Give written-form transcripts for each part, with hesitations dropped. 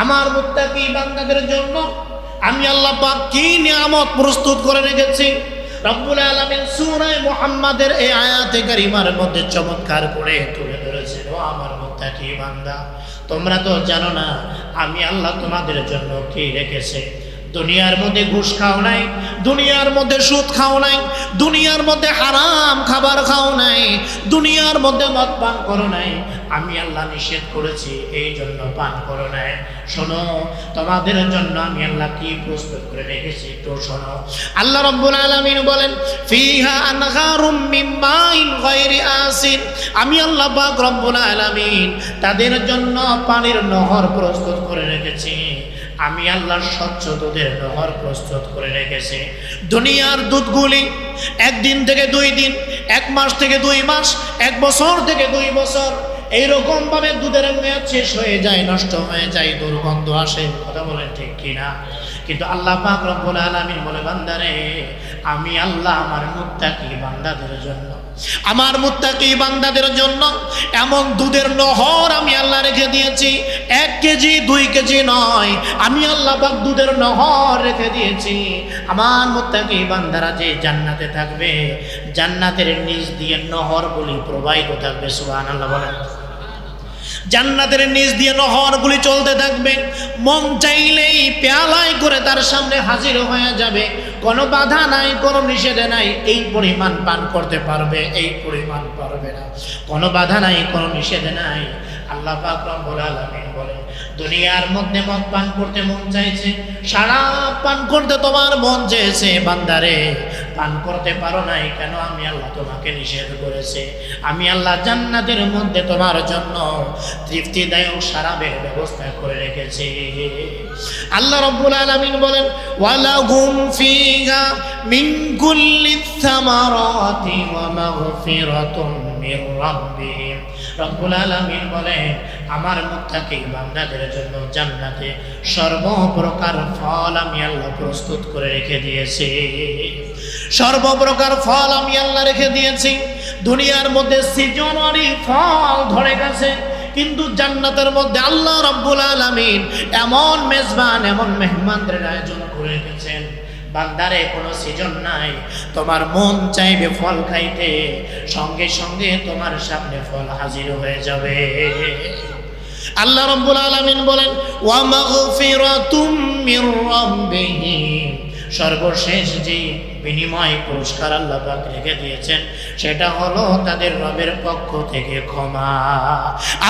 আমার মুত্তাকি বান্দাদের জন্য আমি আল্লাহ পাক কি নিয়ামত প্রস্তুত করে রেখেছি। রব্বুল আলামিন সূরা মুহাম্মাদের এই আয়াতে কারিমার মধ্যে চমৎকার করে তুলে ধরেছেন, ও আমার মুত্তাকি বান্দা, তোমরা তো জানো না আমি আল্লাহ তোমাদের জন্য কি রেখেছে। দুনিয়ার মধ্যে ঘুষ খাও নাই, দুনিয়ার মধ্যে সুদ খাও নাই, দুনিয়ার মধ্যে হারাম খাবার খাও নাই, দুনিয়ার মধ্যে মদ পান করো নাই। আমি আল্লাহ নিষেধ করেছি, এই জন্য পান করো নাই। শোনো, তোমাদের জন্য আমি আল্লাহ কি প্রস্তুত করে রেখেছি একটু শোনো। আল্লাহ রাব্বুল আলামিন বলেন, ফিহা আনহারুম মিন মাইন গায়রি আসিন। আমি আল্লাহ পাক রব্বুল আলামিন তাদের জন্য পানির নহর প্রস্তুত করে রেখেছি। আমি আল্লাহর স্বচ্ছ দুধের নহর প্রস্তুত করে রেখেছি। দুনিয়ার দুধগুলি একদিন থেকে 2 দিন, 1 মাস থেকে 2 মাস, 1 বছর থেকে 2 বছর এইরকম ভাবে দুধের মেয়াদ শেষ হয়ে যায়, নষ্ট হয়ে যায়, দুর্গন্ধ আসে। কথা বলেন ঠিক কিনা? কিন্তু আল্লাহ পাক রব্বুল আলামিন বলে, বান্দারে আমি আল্লাহ আমার মুত্তাকি বান্দাদের জন্য, আমার মুত্তাকি বান্দাদের জন্য এমন দুধের নহর আমি আল্লাহ রেখে দিয়েছি। 1 কেজি 2 কেজি নয়, আমি আল্লাহ পাক দুধের নহর রেখে দিয়েছি। আমার মুত্তাকি বান্দারা যে জান্নাতে থাকবে, জান্নাতের নিচ দিয়ে নহরগুলি প্রবাহিত থাকবে। সুবহানাল্লাহ বলেন। জান্নাতের নিচ দিয়ে নহরগুলি চলতে থাকবে, মন চাইলেই পেয়ালায় করে তার সামনে হাজির হয়ে যাবে। কোনো বাধা নাই, কোনো নিষেধ নাই, এই পরিমাণ পান করতে পারবে, এই পরিমাণ পারবে না। কোনো বাধা নাই, কোনো নিষেধ নাই। আল্লাহ পাক রব্বুল আলামিন বলেন, দুনিয়ার মধ্যে মদ পান করতে মন চাইছে, শরাব পান করতে তোমার মন চেয়েছে, বান্দারে পান করতে পারো নাই কেন? আমি আল্লাহ তোমাকে নিষেধ করেছে। আমি আল্লাহ জান্নাতের মধ্যে তোমার জন্য তৃপ্তিদায়ক শরাবের ব্যবস্থা করে রেখেছি। আল্লাহ রাব্বুল আলামিন বলেন, ওয়ালাহুম ফিহা মিন কুল্লি থামারাতি ওয়া মাগফিরাতুম মির রাব্বিহিম। রব্বুল আলামিন বলেন, আমার মুত্তাকি বান্দাদের জন্য জান্নাতে সর্বপ্রকার ফল আমি আল্লাহ প্রস্তুত করে রেখে দিয়েছি। সর্বপ্রকার ফল আমি আল্লাহ রেখে দিয়েছি। দুনিয়ার মধ্যে সিজনারি ফল ধরে গেছে, কিন্তু জান্নাতের মধ্যে আল্লাহ রাব্বুল আলামিন এমন মেজবান, এমন মেহমানদের আয়োজন করে রেখেছেন। বান্দারে কোনো সিজন নাই, তোমার মন চাইবে ফল খাইতে, সঙ্গে সঙ্গে তোমার সামনে ফল হাজির হয়ে যাবে। আল্লাহ রাব্বুল আলামিন বলেন, ওয়া মাগফিরাতুম মির রাব্বিহিম। সর্বশেষ যে বিনিময় পুরস্কার আল্লাহ পাক রেখে দিয়েছেন, সেটা হলো তাদের রবের পক্ষ থেকে ক্ষমা।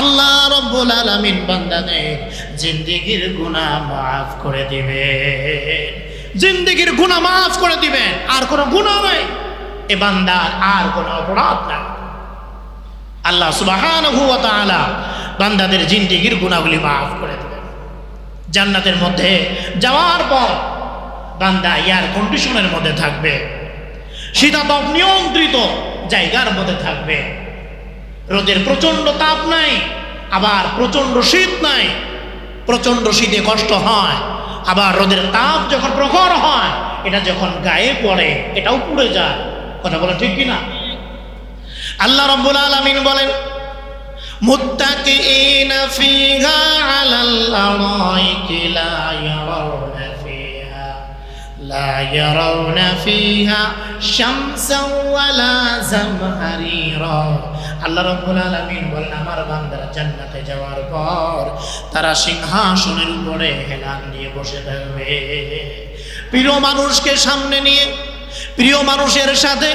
আল্লাহ রাব্বুল আলামিন বান্দাদের জিন্দেগীর গুনাহ মাফ করে দিবেন, জিন্দেগীর গুনাহ মাফ করে দিবেন। আর কোনো গুনাহ নাই, এ বান্দার আর কোনো অপরাধ নাই। আল্লাহ সুবহানাহু ওয়া তাআলা বান্দাদের জিন্দেগীর গুনাহগুলি মাফ করে দিবেন। জান্নাতের মধ্যে যাওয়ার পর বান্দা এয়ার কন্ডিশনের মধ্যে থাকবে, শীতাতপ নিয়ন্ত্রিত জায়গার মধ্যে থাকবে। রোদের প্রচন্ড তাপ নাই, আবার প্রচন্ড শীত নাই। প্রচন্ড শীতে কষ্ট হয়, আবার রোদের তাপ যখন প্রখর হয়, এটা যখন গায়ে পড়ে এটাও পুড়ে যায়। কথা বলা ঠিক কিনা? আল্লাহ রাব্বুল আলামিন বলেন, মুত্তাকিইনা ফিহা আলাল আরাইকি লা ইয়ারাউনা ফিহা শামসান ওয়ালা জামহারিরা। আল্লাহ রাব্বুল আলামিন বলেন, আমার বান্দারা জান্নাতে যাওয়ার পর তারা সিংহাসনের উপরে হেলান দিয়ে বসে থাকবে। প্রিয় মানুষকে সামনে নিয়ে, প্রিয় মানুষের সাথে,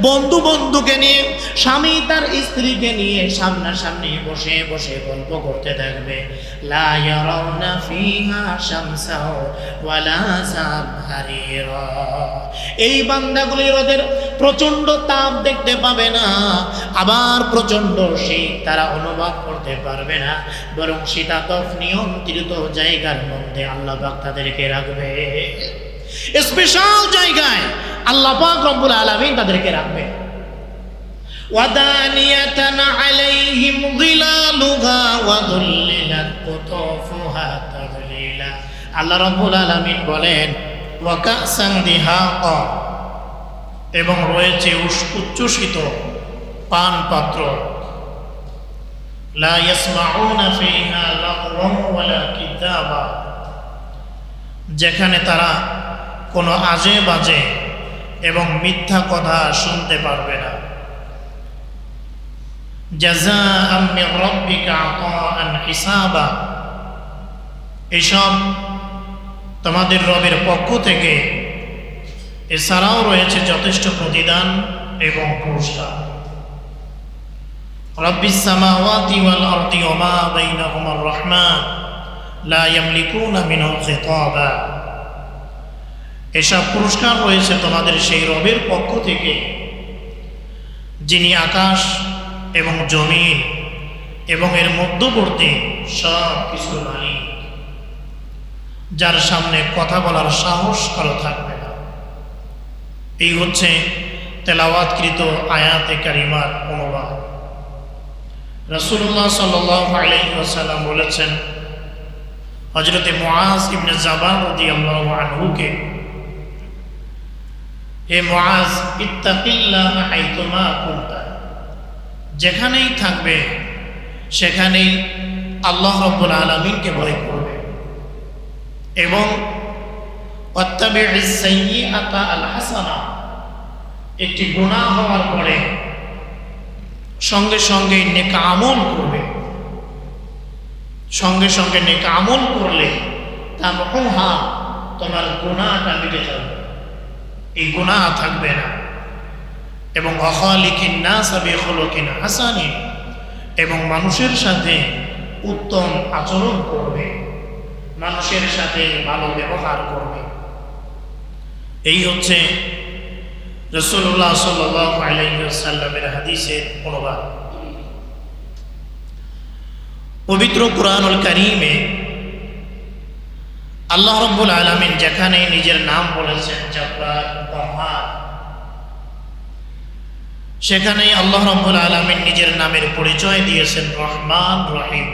বন্ধু বন্ধুকে নিয়ে, স্বামী তার স্ত্রীকে নিয়ে সামনাসামনি বসে বসে গল্প করতে থাকবে। লা ইয়ারাউনা ফিহা শামসাও ওয়ালা জামহারিরা। এই বান্দাগুলি রোদের প্রচন্ড তাপ দেখতে পাবে না, আবার প্রচন্ড শীত তারা অনুভব করতে পারবে না, বরং শীতাতপ নিয়ন্ত্রিত জায়গার মধ্যে আল্লাহ পাক তাদেরকে রাখবে। স্পেশাল জায়গায় আল্লাহ পাক রব্বুল আলামিন তাদেরকে রাখবে। ওয়াদানিয়াতান আলাইহিম যিলালুহা ওয়া যুল্লিলাত কুতুফুহা তাযলিলা। আল্লাহ রব্বুল আলামিন বলেন, ওয়া কাসান দিহাকা, এবং রয়েছে উচ্ছ্বসিত পান পাত্র। লা ইয়াসমাউনা ফিহা লাগওয়ান ওয়ালা কিতাবা, যেখানে তারা কোনো আজে বাজে এবং মিথ্যা কথা শুনতে পারবে না। জাযাআম মির রাব্বিকা আতাআন হিসাবা, এসব তোমাদের রবের পক্ষ থেকে এছাড়াও রয়েছে যথেষ্ট প্রতিদান এবং পুরস্কার। রব্বিস সামাওয়াতি ওয়াল আরদি ওয়া মা বাইনাহুমার রহমান লা ইয়ামলিকুনা মিনহু খিতাবা, এসব পুরস্কার রয়েছে তোমাদের সেই রবের পক্ষ থেকে যিনি আকাশ এবং জমিন এবং এর মধ্যবর্তী সব কিছুর মালিক, যার সামনে কথা বলার সাহস কারো থাকবে না। এই হচ্ছে তেলাওয়াতকৃত আয়াতে কারিমার অনুবাদ। রাসূলুল্লাহ সাল্লাল্লাহু আলাইহি ওয়াসাল্লাম বলেছেন, হযরতে মুআজ ইবনে জাবাল রাদিয়াল্লাহু আনহুকে, হে মুআজ, ইত্তাকিল্লাহ হাইতুমা কুনতা, যেখানেই থাকবে সেখানেই আল্লাহ রাব্বুল আলামিনকে ভয় করবে এবং ওয়াত্তাবি'is সাইয়্যাতা আল হাসানা, একটি গুনাহ হওয়ার পরে সঙ্গে সঙ্গে নেক আমল করবে, সঙ্গে সঙ্গে নেক আমল করলে তামহুহা, তোমার গুনাহটা মিটে যাবে, এই গুনাহ থাকবে না। এবং ওয়াখালিকিন নাস বিখুলুকিন হাসানিন, এবং মানুষের সাথে উত্তম আচরণ করবে, মানুষের সাথে ভালো ব্যবহার করবে। এই হচ্ছে রাসূলুল্লাহ সাল্লাল্লাহু আলাইহি ওয়াসাল্লামের হাদিসের অনুবাদ। পবিত্র কুরআনুল কারীমে আল্লাহ রাব্বুল আলামিন যেখানে নিজের নাম বলেছেন জব্বার, কাহ্হার, সেখানেই আল্লাহ রাব্বুল আলামিন নিজের নামের পরিচয় দিয়েছেন রহমান রহিম।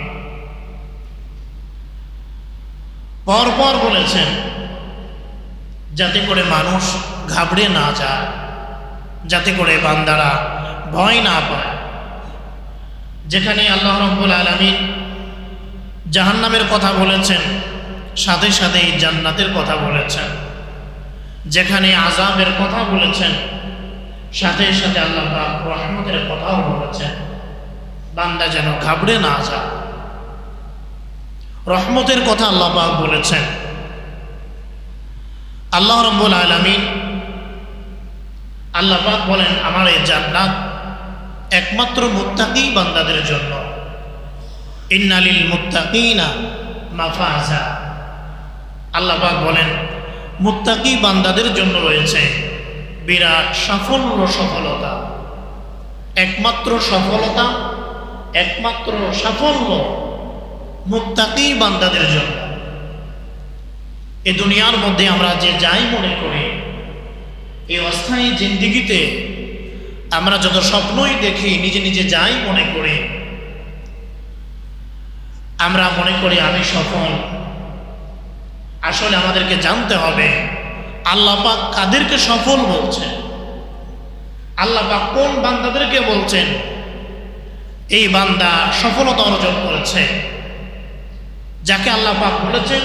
পরপর বলেছেন যাতে করে মানুষ ঘাবড়ে না যায়, যাতে করে বান্দারা ভয় না পায়। যেখানে আল্লাহ রাব্বুল আলামিন জাহান্নামের কথা বলেছেন, সাথে সাথেই জান্নাতের কথা বলেছেন। যেখানে আযাবের কথা বলেছেন, সাথে সাথে আল্লাহ পাক রহমতের কথাও বলেছেন, বান্দা যেন ঘাবড়ে না যায়। রহমতের কথা আল্লাহ পাক বলেছেন। আল্লাহ রাব্বুল আলামিন, আল্লাহ পাক বলেন, আমার এই জান্নাত একমাত্র মুত্তাকি বান্দাদের জন্য। ইন্নালিল মুত্তাকিনা মাফাজা, আল্লাহ পাক বলেন মুত্তাকি বান্দাদের জন্য রয়েছে বিরাট সাফল্য, সফলতা। একমাত্র সফলতা, একমাত্র সাফল্য মুত্তাকি বান্দাদের জন্য। এই দুনিয়ার মধ্যে আমরা যে যাই মনে করি, এই অস্থায়ী জিন্দেগিতে আমরা যত স্বপ্নই দেখি, নিজে নিজে যাই মনে করি, আমরা মনে করি আমি সফল। আসলে আমাদেরকে জানতে হবে আল্লাহ পাক কাদেরকে সফল বলছেন, আল্লাহ পাক কোন বান্দাদেরকে বলছেন এই বান্দা সফলতা অর্জন করেছে। যাকে আল্লাহ পাক বলেছেন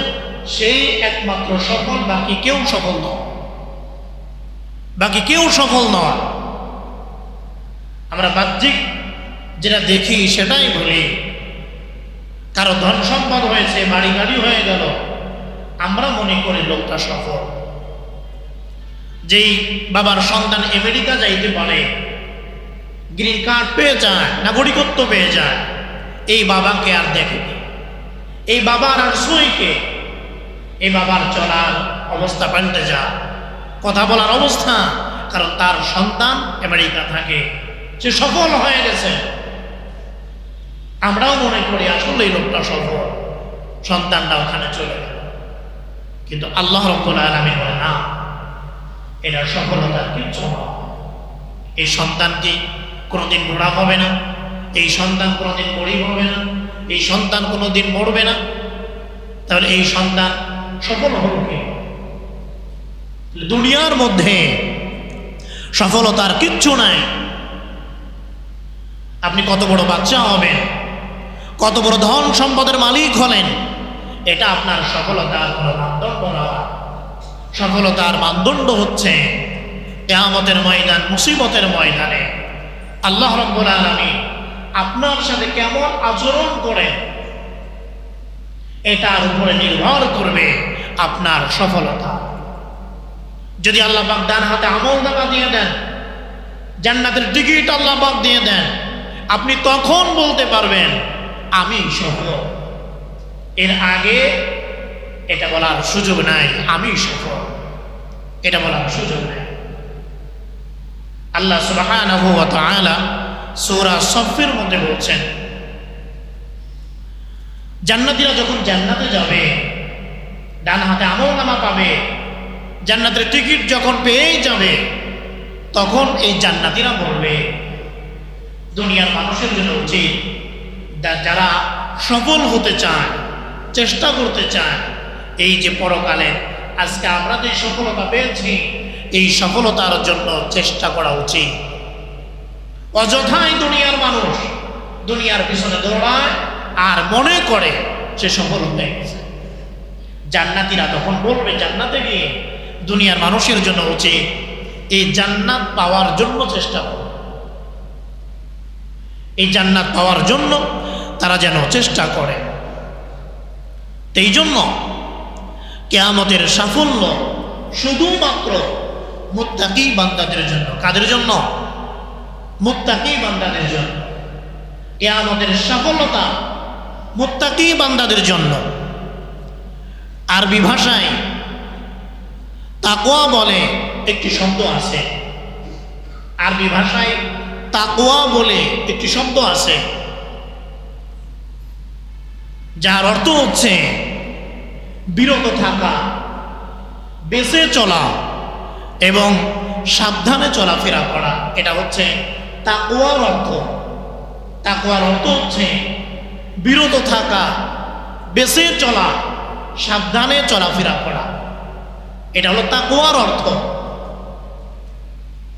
সেই একমাত্র সফল, বাকি কেউ সফল নয়, বাকি কেউ সফল নয়। আমরা বাহ্যিক যেটা দেখি সেটাই বলি। কারো ধন সম্পদ হয়েছে, বাড়ি গাড়ি হয়ে গেল, আমরা মনে করি লোকটা সফল। যেই বাবার সন্তান আমেরিকা যাইতে পারে, গ্রিন কার্ড পেয়ে যায়, নাগরিকত্ব পেয়ে যায়, এই বাবাকে আর দেখেনি, এই বাবার আর সইকে, এই বাবার চলার অবস্থা পাল্টে যায়, কথা বলার অবস্থা, কারণ তার সন্তান আমেরিকা থাকে, সে সফল হয়ে গেছে। আমরাও মনে করি আসলে এই লোকটা সফল, সন্তানটা ওখানে চলে গেল। কিন্তু আল্লাহ রাব্বুল আলামিন বলে না, এটা সফলতার কিছু না। এই সন্তান কি কোনোদিন বুড়া হবে না, এই সন্তান কোনোদিন গরিব হবে না, এই সন্তান কোনোদিন মরবে না। তাহলে এই সন্তান সফল হল কি? দুনিয়ার মধ্যে সফলতার কিচ্ছু নাই। আপনি কত বড় বাচ্চা হবেন, কত বড় ধন সম্পদের মালিক হলেন, এটা আপনার সফলতার কোনো মানদণ্ড নয়। সফলতার মানদণ্ড হচ্ছে কিয়ামতের ময়দান, মুসিবতের ময়দানে আল্লাহ রাব্বুল আলামিন আপনার সাথে কেমন আচরণ করেন, এটার উপরে নির্ভর করবে আপনার সফলতা। যদি আল্লাহ পাক ডান হাতে আমলনামা দিয়ে দেন, জান্নাতের টিকিট আল্লাহ পাক দিয়ে দেন, আপনি তখন বলতে পারবেন আমি সফল। এর আগে এটা বলার সুযোগ নাই, আমি সফল, এটা বলার সুযোগ নাই। আল্লাহ সুবহানাহু ওয়া তাআলা সূরা সফের মধ্যে বলছেন, জান্নাতীরা যখন জান্নাতে যাবে, ডান হাতে আমলনামা পাবে, জান্নাতের টিকিট যখন পেয়ে যাবে, তখন এই জান্নাতীরা বলবে, দুনিয়ার মানুষের জন্য উচিত যারা সফল হতে চায়, চেষ্টা করতে চায়, এই যে পরকালে আজকে আমরা যে সফলতা পেয়েছি, এই সফলতার জন্য চেষ্টা করা উচিত। অযথাই দুনিয়ার মানুষ দুনিয়ার পিছনে দৌড়ায় আর মনে করে সে সফল হয়ে গেছে। জান্নাতীরা তখন বলবে জান্নাতে গিয়ে, দুনিয়ার মানুষের জন্য উচিত এই জান্নাত পাওয়ার জন্য চেষ্টা করে, এই জান্নাত পাওয়ার জন্য তারা যেন চেষ্টা করে। এই জন্য কিয়ামতের সাফল্য শুধুমাত্র মুত্তাকি বান্দাদের জন্য। কাদের জন্য? মুত্তাকি বান্দাদের জন্য। কিয়ামতের সফলতা মুত্তাকি বান্দাদের জন্য। আরবি ভাষায় তাকওয়া বলে একটি শব্দ আছে, আরবি ভাষায় তাকওয়া বলে একটি শব্দ আছে, যার অর্থ হচ্ছে বিরত থাকা, বেঁচে চলা এবং সাবধানে চলাফেরা করা। এটা হচ্ছে তাকওয়ার অর্থ। তাকওয়ার অর্থ হচ্ছে বিরত থাকা, বেঁচে চলা, সাবধানে চলাফেরা করা। এটা হলো তাকওয়ার অর্থ।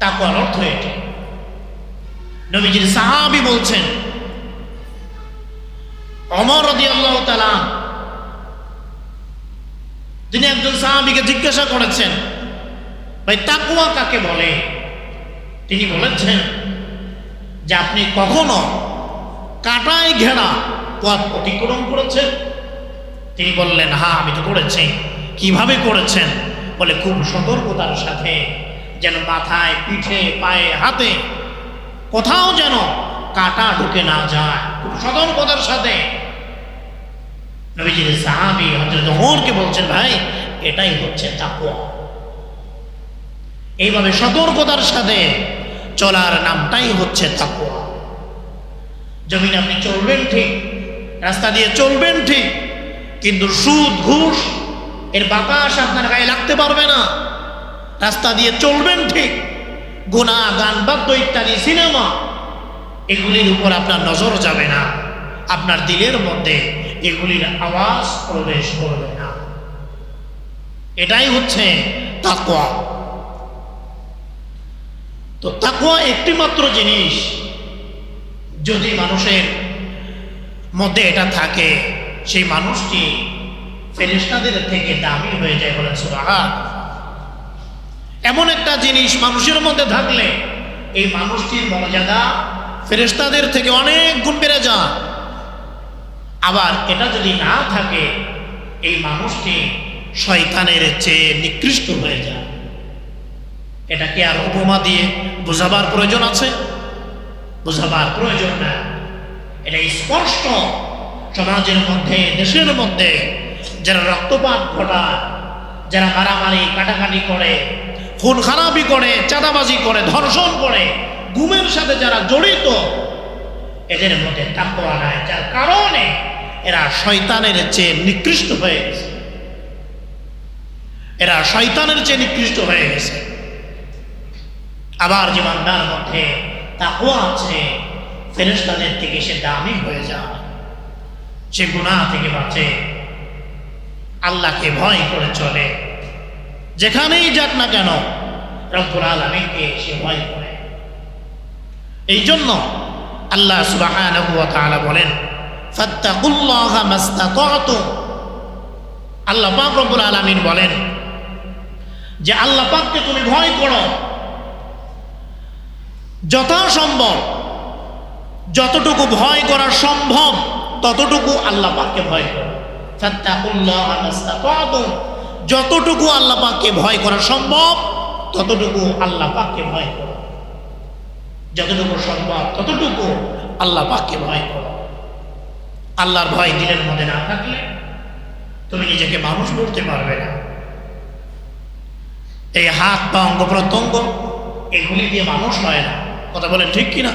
তাকওয়ার অর্থ এটা। নবীজির সাহাবী বলছেন, ওমর রাদিয়াল্লাহু তাআলা তিনি একজন সাহাবীকে জিজ্ঞাসা করেছেন, ভাই তাকওয়া কাকে বলে? তিনি বলেছেন যে আপনি কখনো কাঁটায় ঘেরা পথ অতিক্রম করেছেন? তিনি বললেন, হ্যাঁ আমি তো করেছি। কিভাবে করেছেন? বলে খুব সতর্কতার সাথে, যেন মাথায়, পিঠে, পায়ে, হাতে কোথাও যেন কাঁটা ঢুকে না যায়, খুব সতর্কতার সাথে। নবীজির সাহাবী হযরত ওমরকে বলছেন, ভাই এটাই হচ্ছে তাকওয়া। এইভাবে সতর্কতার সাথে চলার নামটাই হচ্ছে তাকওয়া। জমিনে আপনি চলবেন ঠিক, রাস্তা দিয়ে চলবেন ঠিক, কিন্তু সুদ, ঘুষ এর বাতাস আপনার গায়ে লাগতে পারবে না। রাস্তা দিয়ে চলবেন ঠিক, গুনাহ, গান, বাদ্য ইত্যাদি, সিনেমা এগুলির উপর আপনার নজর যাবে না, আপনার দিলের মধ্যে এগুলির আওয়াজ প্রবেশ করবে না। এটাই হচ্ছে তাকওয়া। তো তাকওয়া একটি মাত্র জিনিস, যদি মানুষের মধ্যে এটা থাকে, সেই মানুষটি ফেরেশতাদের থেকে দামি হয়ে যায়। বলেন সুবহান। এমন একটা জিনিস মানুষের মধ্যে থাকলে এই মানুষটির মর্যাদা ফেরেশতাদের থেকে অনেক গুণ বেড়ে যায়। আবার এটা যদি না থাকে, এই মানুষটি শয়তানের চেয়ে নিকৃষ্ট হয়ে যায়। এটাকে আর উপমা দিয়ে বোঝাবার প্রয়োজন আছে? বোঝাবার প্রয়োজন না। এটা স্পষ্ট। সমাজের মধ্যে, দেশের মধ্যে যারা রক্তপাত ঘটায়, যারা মারামারি, কাটাকাটি করে, খুন খারাপি করে, চাঁদাবাজি করে, ধর্ষণ করে, গুমের সাথে যারা জড়িত, এদের মধ্যে তাকওয়া নাই, যার কারণে এরা শয়তানের চেয়ে নিকৃষ্ট হয়ে গেছে। এরা শয়তানের চেয়ে নিকৃষ্ট হয়ে গেছে। আবার যে বান্দার মধ্যে তাকওয়া আছে, ফেরেশতাদের থেকে সে দামি হয়ে যায়, সে গুনাহ থেকে বাঁচে, আল্লাহকে ভয় করে চলে, যেখানেই যাক না কেন রব্বুল আলামিনকে সে ভয় করে। এই জন্য আল্লাহ সুবহানাহু ওয়া তাআলা বলেন, ফাত্তাকুল্লাহা মাসতাতাতুম, আল্লাহ পাক রব্বুল আলামিন বলেন যে আল্লাহ পাককে তুমি ভয় করো, যথাসম্ভব যতটুকু ভয় করা সম্ভব ততটুকু আল্লাহ পাককে ভয় করো। ফাত্তাকুল্লাহ মাসতাতাতুম, যতটুকু আল্লাহ পাককে ভয় করা সম্ভব ততটুকু আল্লাহ পাককে ভয় করো, যতটুকু সম্ভব ততটুকু আল্লাহ পাককে ভয় করো। আল্লাহর ভয় দিলের মধ্যে না থাকলে তুমি নিজেকে মানুষ করতে পারবে না। এই হাত পা অঙ্গ প্রত্যঙ্গ এগুলি দিয়ে মানুষ হয় না, কথা বলেন ঠিক কিনা?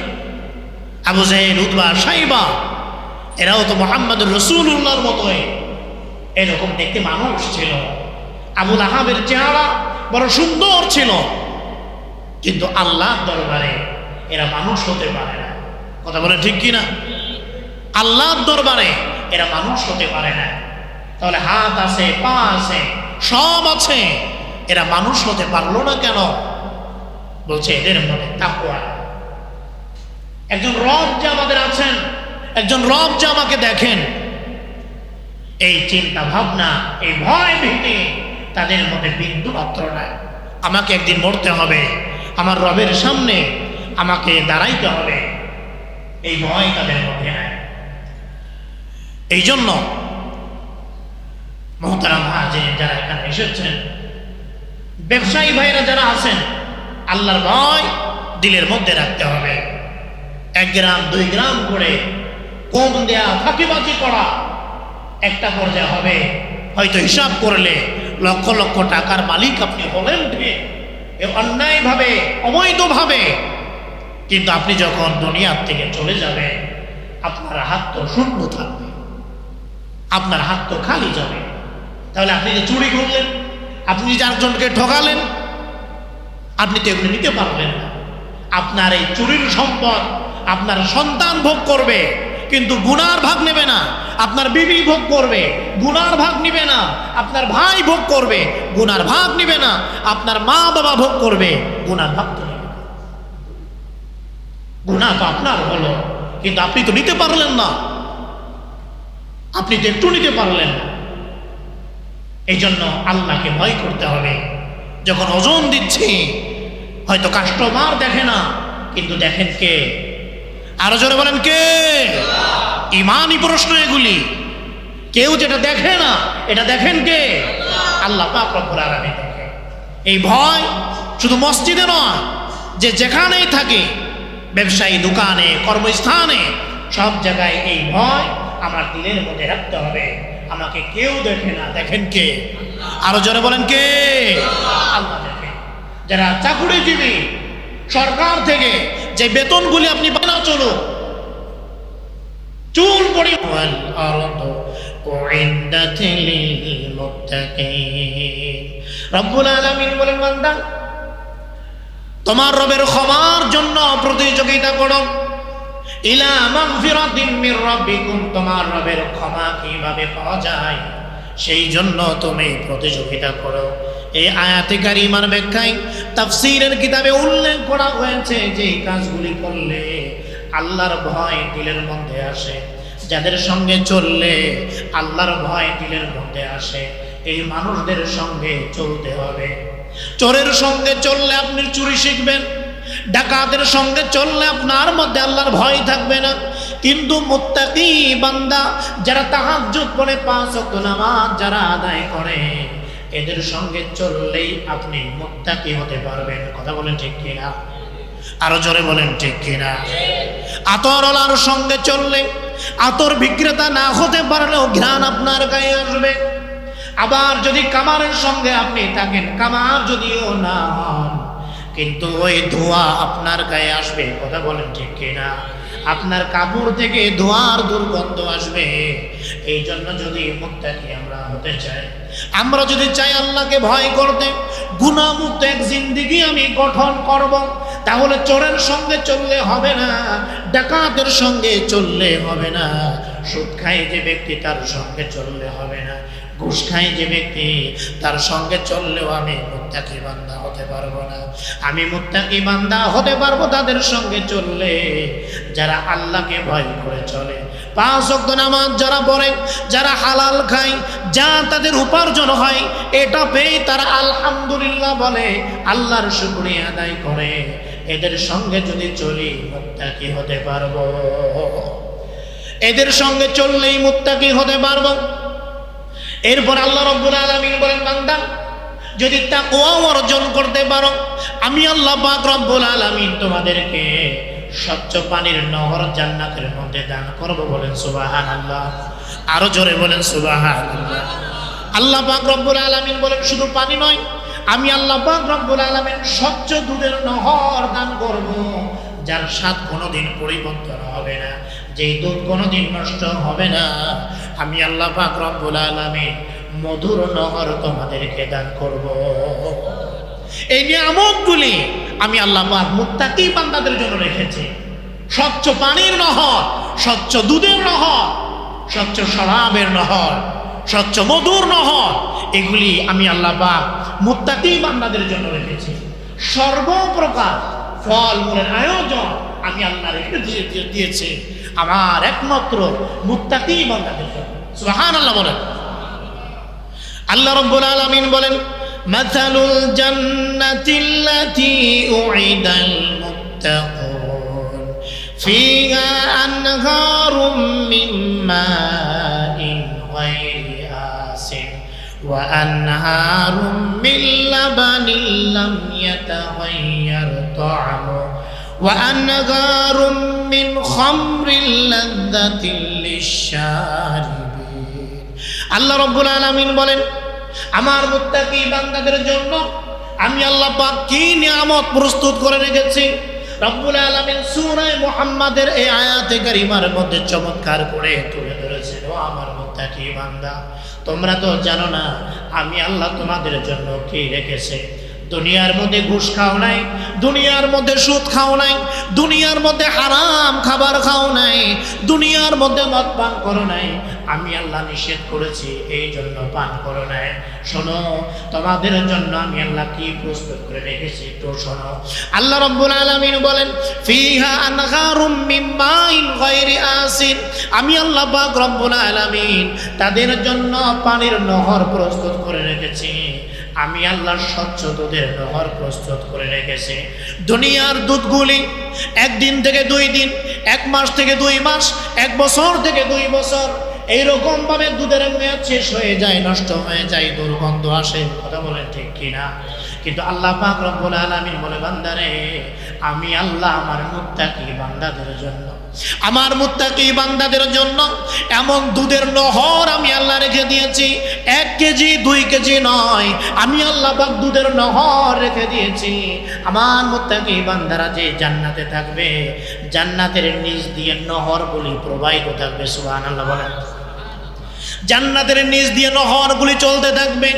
আবু জাহেল, উতবা, সাইবা এরাও তো মুহাম্মদুর রাসূলুল্লাহর মতোই এরকম দেখতে মানুষ ছিল। আবু লাহাবের চেহারা বড় সুন্দর ছিল, কিন্তু আল্লাহর দরবারে এরা মানুষ হতে পারে না, কথা বলেন ঠিক কিনা? আল্লাহর দরবারে এরা মানুষ হতে পারে না। তাহলে হাত আছে, পা আছে, সব আছে, এরা মানুষ হতে পারলো না কেন? বলছে এদের মধ্যে তাকওয়া। একজন রব যে আমাদের আছেন, একজন রব যে আমাকে দেখেন, এই চিন্তা ভাবনা, এই ভয় ভীতি তাদের মধ্যে বিন্দু মাত্র নাই। আমাকে একদিন মরতে হবে, আমার রবের সামনে আমাকে দাঁড়াইতে হবে, এই ভয় তাদের মধ্যে নাই। এই জন্য মুহতারাম হাজিরিন যারা এখানে এসেছেন, ব্যবসায়ী ভাইরা যারা আছেন, আল্লাহর ভয় দিলের মধ্যে রাখতে হবে। 1 গ্রাম 2 গ্রাম করে কম দেয়া, ফাঁকিবাজি করা একটা পর্যায়ে হবে, হয়তো হিসাব করলে লক্ষ লক্ষ টাকার মালিক আপনি হলেন ঠিক, অন্যায়ভাবে অবৈধভাবে, কিন্তু আপনি যখন দুনিয়ার থেকে চলে যাবেন আপনার হাত তো শূন্য থাকবে, আপনার হাত তো খালি যাবে। তাহলে আপনি যে চুরি করলেন, আপনি যে আরেকজনকে ঠকালেন, আপনি তো এগুলো নিতে পারবেন না। আপনার এই চুরির সম্পদ আপনার সন্তান ভোগ করবে, কিন্তু গুনার ভাগ নেবে না। আপনার বিবি ভোগ করবে, গুনার ভাগ নিবে না। আপনার ভাই ভোগ করবে, গুনার ভাগ নিবে না। আপনার মা বাবা ভোগ করবে, গুনার ভাগ তো নেবে না। গুনাহ তো আপনার হলো, কিন্তু আপনি তো নিতে পারলেন না, আপনি তো একটু নিতে পারলেন না। এই জন্য আল্লাহকে ভয় করতে হবে। যখন ওজন দিচ্ছি, হয়তো কাস্টমার দেখে না, কিন্তু দেখেন কে? আরো জোরে বলেন কে? ইমানি প্রশ্ন এগুলি। কেউ যেটা দেখে না, এটা দেখেন কে? আল্লাহ পাক রব্বুল আলামিন দেখে। এই ভয় শুধু মসজিদে নয়, যে যেখানেই থাকে, ব্যবসায়ী দোকানে, কর্মস্থানে, সব জায়গায় এই ভয় আমার দিলের মধ্যে রাখতে হবে। আমাকে কেউ দেখে না, দেখেন কে? আরো জোরে বলেন কে? আল্লাহ দেখে। যারা চাকুরিজীবী, সরকার থেকে যে বেতনগুলি আপনি পান না, চলো চুল পড়ি রব্বুল আলামিন বলেন, বান্দা তোমার রবের ক্ষমার জন্য প্রতিযোগিতা করো। ইলা মাগফিরাতিন মির রাব্বিকুম, তোমার রবের ক্ষমা কিভাবে পাওয়া যায় সেই জন্য তুমি প্রতিযোগিতা করো। এই আয়াতে কারিমার ব্যাখ্যায় তাফসীরের কিতাবে উল্লেখ করা হয়েছে যে এই কাজগুলি করলে আল্লাহর ভয় দিলের মধ্যে আসে, যাদের সঙ্গে চললে আল্লাহর ভয় দিলের মধ্যে আসে, এই মানুষদের সঙ্গে চলতে হবে। চোরের সঙ্গে চললে আপনি চুরি শিখবেন, ডাকাতের সঙ্গে চললে আপনার মধ্যে আল্লাহর ভয় থাকবে না। কিন্তু মুত্তাকি বান্দা যারা তাহাজ্জুদ পড়ে, 5 ওয়াক্ত নামাজ যারা আদায় করে, এদের সঙ্গে চললেই আপনি মুত্তাকি হতে পারবেন। কথা বলেন ঠিক কিনা? আরো জোরে বলেন ঠিক কিনা? আতরওয়ালার সঙ্গে চললে, আতর বিক্রেতা না হতে পারলেও ঘ্রাণ আপনার গায়ে আসবে। আবার যদি কামারের সঙ্গে আপনি থাকেন, কামার যদিও না হন, কিন্তু ওই ধোঁয়া আপনার গায়ে আসবে। কথা বলেন ঠিক কিনা? আপনার কাপড় থেকে ধোঁয়ার দুর্গন্ধ আসবে। এই জন্য যদি মুত্তাকি আমরা হতে চাই, আমরা যদি চাই আল্লাহকে ভয় করতে, গুনাহমুক্ত এক জিন্দেগি আমি গঠন করব, তাহলে চোরের সঙ্গে চললে হবে না, ডাকাতের সঙ্গে চললে হবে না, সুদ খায় যে ব্যক্তি তার সঙ্গে চললে হবে না, ঘুষ খায় যে ব্যক্তি তার সঙ্গে চললেও আমি মুত্তাকি বান্দা হতে পারবো না। আমি মুত্তাকি বান্দা হতে পারবো তাদের সঙ্গে চললে যারা আল্লাহকে ভয় করে চলে। 5 ওয়াক্ত নামাজ যারা পড়ে, যারা হালাল খায়, যা তাদের উপার্জন হয়, এটা পেয়ে তারা আলহামদুলিল্লাহ বলে, আল্লাহর শুকরিয়া আদায় করে, এদের সঙ্গে যদি চলি মুত্তাকি হতে পারবো। এদের সঙ্গে চললেই মুত্তাকি হতে পারবো। এরপর আল্লাহ রাব্বুল আলামিন বলেন, বান্দা যদি তাকওয়া অর্জন করতে পারো, আমি আল্লাহ পাক রব্বুল আলামিন তোমাদেরকে স্বচ্ছ পানির নহর জান্নাতের মধ্যে দান করব। বলেন সুবহানাল্লাহ। আরো জোরে বলেন সুবহানাল্লাহ। আল্লাহ পাক রব্বুল আলামিন বলেন, শুধু পানি নয়, আমি আল্লাহ পাক রব্বুল আলামিন স্বচ্ছ দুধের নহর দান করব, যার স্বাদ কোনোদিন পরিবর্তন হবে না, যেই দুধ কোনোদিন নষ্ট হবে না। আমি আল্লাহ পাক রব্বুল আলামিন মধুর নহর তোমাদেরকে দান করব। এই নিয়ামতগুলি আমি আল্লাহ পাক মুত্তাকি বান্দাদের জন্য রেখেছি। স্বচ্ছ পানির নহর, স্বচ্ছ দুধের নহর, স্বচ্ছ শরাবের নহর, স্বচ্ছ মধুর নহর, এগুলি আমি আল্লাহ পাক মুত্তাকি বান্দাদের জন্য রেখেছি। সর্বপ্রকার ফল মূলের আয়োজন আমি আল্লাহ রেখে দিয়েছি আমার একমাত্র মুত্তাকি বান্দাদের জন্য। সুবহানাল্লাহ বলেন। আল্লাহ রাব্বুল আলামিন বলেন, মাসালুল জান্নাতিল্লাতী উইদাল মুত্তাকুন ফিহা আনহারুম মিন মাইন গায়রি আসিন ওয়া আনহারুম মিন লাবানিন লাম ইয়াতাগায়্যার তা'মুহু ওয়া আনহারুম মিন খামরিন লাযযাতিন লিশ-শারিবিন। আল্লাহ রাব্বুল আলামিন বলেন, আমার মুত্তাকি বান্দাদের জন্য আমি আল্লাহ পাক কি নিয়ামত প্রস্তুত করে রেখেছি। রব্বুল আলামিন সূরা মুহাম্মাদের এই আয়াতে কারিমার মধ্যে চমৎকার করে তুলে ধরেছেন, ও আমার মুত্তাকি বান্দা, তোমরা তো জানো না আমি আল্লাহ তোমাদের জন্য কি রেখেছে। দুনিয়ার মধ্যে ঘুষ খাও নাই, দুনিয়ার মধ্যে সুদ খাও নাই, দুনিয়ার মধ্যে হারাম খাবার খাও নাই, দুনিয়ার মধ্যে মদ পান করো নাই। আমি আল্লাহ নিষেধ করেছি, এই জন্য পান করো নাই। শোনো, তোমাদের জন্য আমি আল্লাহ কি প্রস্তুত করে রেখেছি একটু শোনো। আল্লাহ রাব্বুল আলামিন বলেন, ফিহা আনহারুম মিন মাইন গায়রি আসিন। আমি আল্লাহ পাক রব্বুল আলামিন তাদের জন্য পানির নহর প্রস্তুত করে রেখেছি। আমি আল্লাহ স্বচ্ছ দুধের নহর প্রস্তুত করে রেখেছি। দুনিয়ার দুধগুলি 1 দিন থেকে 2 দিন, 1 মাস থেকে 2 মাস, 1 বছর থেকে 2 বছর এইরকম ভাবে দুধের মেয়াদ শেষ হয়ে যায়, নষ্ট হয়ে যায়, দুর্গন্ধ আসে। কথা বলেন ঠিক কিনা? কিন্তু আল্লাহ পাক রব্বুল আলামিন বলে, বান্দারে, আমি আল্লাহ আমার মুত্তাকি বান্দাদের জন্য, আমার মুত্তাকি বান্দাদের জন্য এমন দুধের নহর আমি আল্লাহ রেখে দিয়েছি। 1 কেজি 2 কেজি নয়, আমি আল্লাহ পাক দুধের নহর রেখে দিয়েছি। আমার মুত্তাকি বান্দারা যে জান্নাতে থাকবে, জান্নাতের নিচ দিয়ে নহরগুলি প্রবাহিত থাকবে। সুবহানাল্লাহ বলেন। জান্নাতের নিচ দিয়ে নহরগুলি চলতে থাকবে,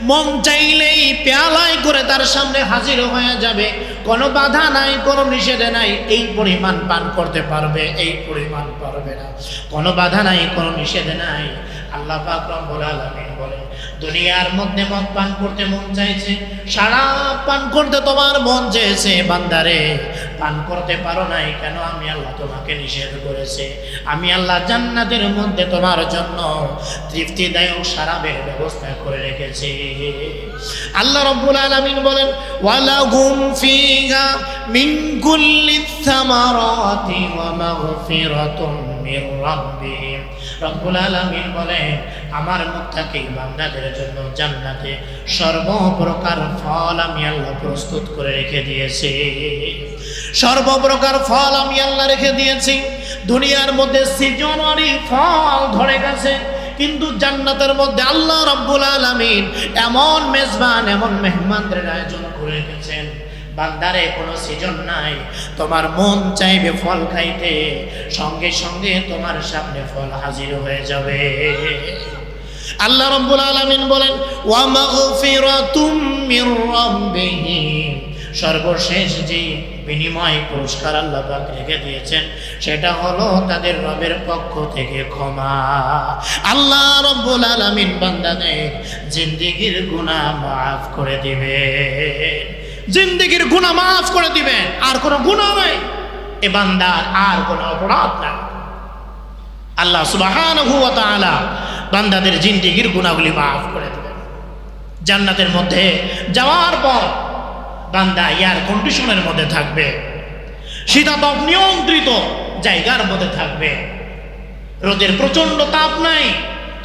মন চাইলেই পেয়ালায় করে তার সামনে হাজির হয়ে যাবে। কোনো বাধা নাই, কোনো নিষেধ নাই, এই পরিমাণ পান করতে পারবে, এই পরিমাণ পারবে না। কোনো বাধা নাই, কোনো নিষেধ নাই। আল্লাহ পাক রব্বুল আলামিন বলেন, দুনিয়ার মধ্যে মদ পান করতে মন চাইছে, শরাব পান করতে তোমার মন চেয়েছে, বান্দারে পান করতে পারো নাই কেন? আমি আল্লাহ তোমাকে নিষেধ করেছে। আমি আল্লাহ জান্নাতের মধ্যে তোমার জন্য তৃপ্তিদায়ক শরাবের ব্যবস্থা করে রেখেছি। আল্লাহ রাব্বুল আলামিন বলেন, ওয়ালাহুম ফিহা মিন কুল্লি থামারাতি ওয়া মাগফিরাতুম মির রাব্বিহিম। রব্বুল আলামিন বলেন, আমার মুত্তাকি বান্দাদের জন্য জান্নাতে সর্বপ্রকার ফল আমি আল্লাহ প্রস্তুত করে রেখে দিয়েছি। সর্বপ্রকার ফল আমি আল্লাহ রেখে দিয়েছি। দুনিয়ার মধ্যে সিজনারি ফল ধরে গেছে, কিন্তু জান্নাতের মধ্যে আল্লাহ রাব্বুল আলামিন এমন মেজবান, এমন মেহমানদের আয়োজন করে রেখেছেন। বান্দারে, কোনো সিজন নাই, তোমার মন চাইবে ফল খাইতে, সঙ্গে সঙ্গে তোমার সামনে ফল হাজির হয়ে যাবে। আল্লাহ রাব্বুল আলামিন বলেন, ওয়া মাগফিরাতুম মির রাব্বিহিম। সর্বশেষ যে বিনিময় পুরস্কার আল্লাহ পাক রেখে দিয়েছেন, সেটা হলো তাদের রবের পক্ষ থেকে ক্ষমা। আল্লাহ রাব্বুল আলামিন বান্দাদের জিন্দেগীর গুনাহ মাফ করে দিবেন, জিন্দেগীর গুনাহ মাফ করে দিবেন। আর কোনো গুনাহ নাই, এ বান্দার আর কোনো অপরাধ নাই। আল্লাহ সুবহানাহু ওয়া তাআলা বান্দাদের জিন্দেগির গুনাহগুলি মাফ করে দেবেন। জান্নাতের মধ্যে যাওয়ার পর বান্দা এয়ার কন্ডিশনের মধ্যে থাকবে, শীতাতপ নিয়ন্ত্রিত জায়গার মধ্যে থাকবে। রোদের প্রচন্ড তাপ নাই,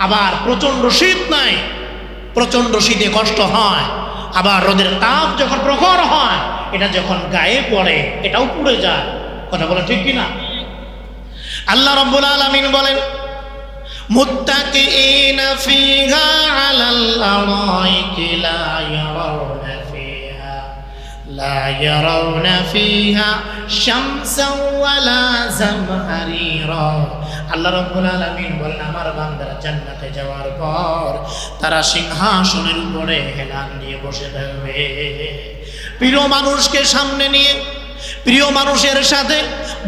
আবার প্রচন্ড শীত নাই। প্রচন্ড শীতে কষ্ট হয়, আবার রোদের তাপ যখন প্রখর হয়, এটা যখন গায়ে পড়ে এটাও পুড়ে যায়। কথা বলে ঠিক কিনা? আল্লাহ রাব্বুল আলামিন বলেন, মুত্তাকিইনা ফিহা আলাল আরাইকি লা ইয়ারাউনা ফিহা শামসান ওয়ালা জামহারিরা। আল্লাহ রাব্বুল আলামিন বলেন, আমার বান্দারা জান্নাতে যাওয়ার পর তারা সিংহাসনের উপরে হেলান দিয়ে বসে থাকবে। প্রিয় মানুষকে সামনে নিয়ে, প্রিয় মানুষের সাথে,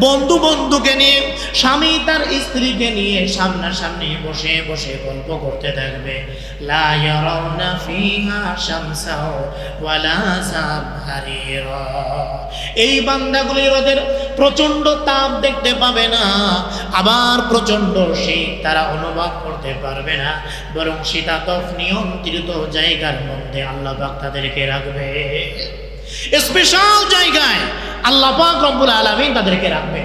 বন্ধু বন্ধুকে নিয়ে, স্বামী তার স্ত্রীকে নিয়ে সামনাসামনি বসে বসে গল্প করতে থাকবে। লা ইয়ারাউনা ফিহা শামসাও ওয়ালা জামহারিরা। এই বান্দাগুলি রোদের প্রচন্ড তাপ দেখতে পাবে না, আবার প্রচন্ড শীত তারা অনুভব করতে পারবে না, বরং শীতাতপ নিয়ন্ত্রিত জায়গার মধ্যে আল্লাহ পাক তাদেরকে রাখবে। স্পেশাল জায়গায় আল্লাহ পাক রব্বুল আলামিন তাদেরকে রাখবে।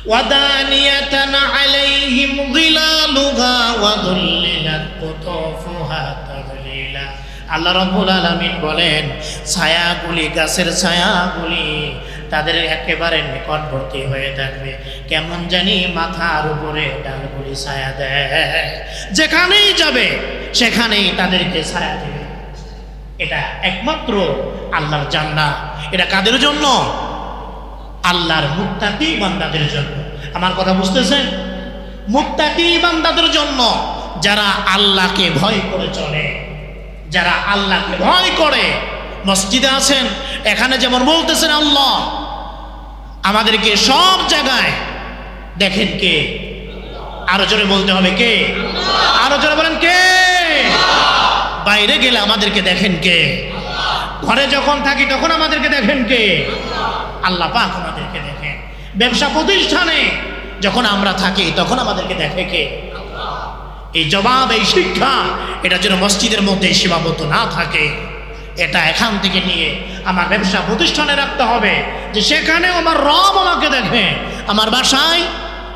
ওয়াদানিয়াতান আলাইহিম যিলালুহা ওয়া যুল্লিলাত কুতুফুহা তাযলিলা। আল্লাহ রব্বুল আলামিন বলেন, ছায়াগুলি, গাছের ছায়াগুলি তাদের একেবারে নিকটবর্তী হয়ে থাকবে। কেমন জানি মাথার উপরে ডালগুলি ছায়া দেয়, যেখানেই যাবে সেখানেই তাদেরকে ছায়া দেবে। এটা একমাত্র আল্লাহর জান্নাত। এটা কাদের জন্য? আল্লাহর মুত্তাকি বান্দাদের জন্য। আমার কথা বুঝতেছেন? মুত্তাকি বান্দাদের জন্য, যারা আল্লাহকে ভয় করে চলে, যারা আল্লাহকে ভয় করে। মসজিদে আছেন, এখানে যেমন বলতেছেন আল্লাহ, আমাদেরকে সব জায়গায় দেখেন কে? আরো জোরে বলতে হবে কে? আরো জোরে বলেন কে? বাইরে গেলে আমাদেরকে দেখেন কে? ঘরে যখন থাকি তখন আমাদেরকে দেখেন কে? আল্লাহ পাক আমাদেরকে দেখেন। ব্যবসা প্রতিষ্ঠানে যখন আমরা থাকি তখন আমাদেরকে দেখে কে? এই জবাব, এই শিক্ষা, এটা যেন মসজিদের মধ্যে সীমাবদ্ধ না থাকে। এটা এখান থেকে নিয়ে আমার ব্যবসা প্রতিষ্ঠানে রাখতে হবে, যে সেখানেও আমার রব আমাকে দেখে। আমার বাসায়,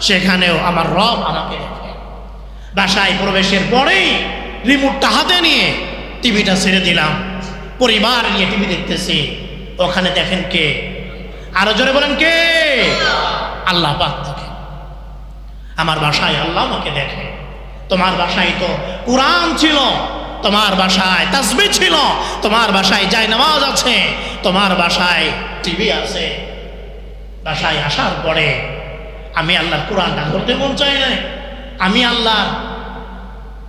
সেখানেও আমার রব আমাকে দেখে। বাসায় প্রবেশের পরেই রিমোটটা হাতে নিয়ে টিভিটা ছেড়ে দিলাম, পরিবার নিয়ে টিভি দেখতেছি, ওখানে দেখেন কে? আরো জোরে বলেন কে? আল্লাহ পাক দেখে। আমার বাসায় আল্লাহ আমাকে দেখে। তোমার বাসায় তো কুরআন ছিল, তোমার বাসায় তাসবিহ ছিল, তোমার বাসায় জায়নামাজ আছে, তোমার বাসায় টিভি আছে। বাসায় আসার পরে আমি আল্লাহর কুরআনটা করতে মন চাই না, আমি আল্লাহ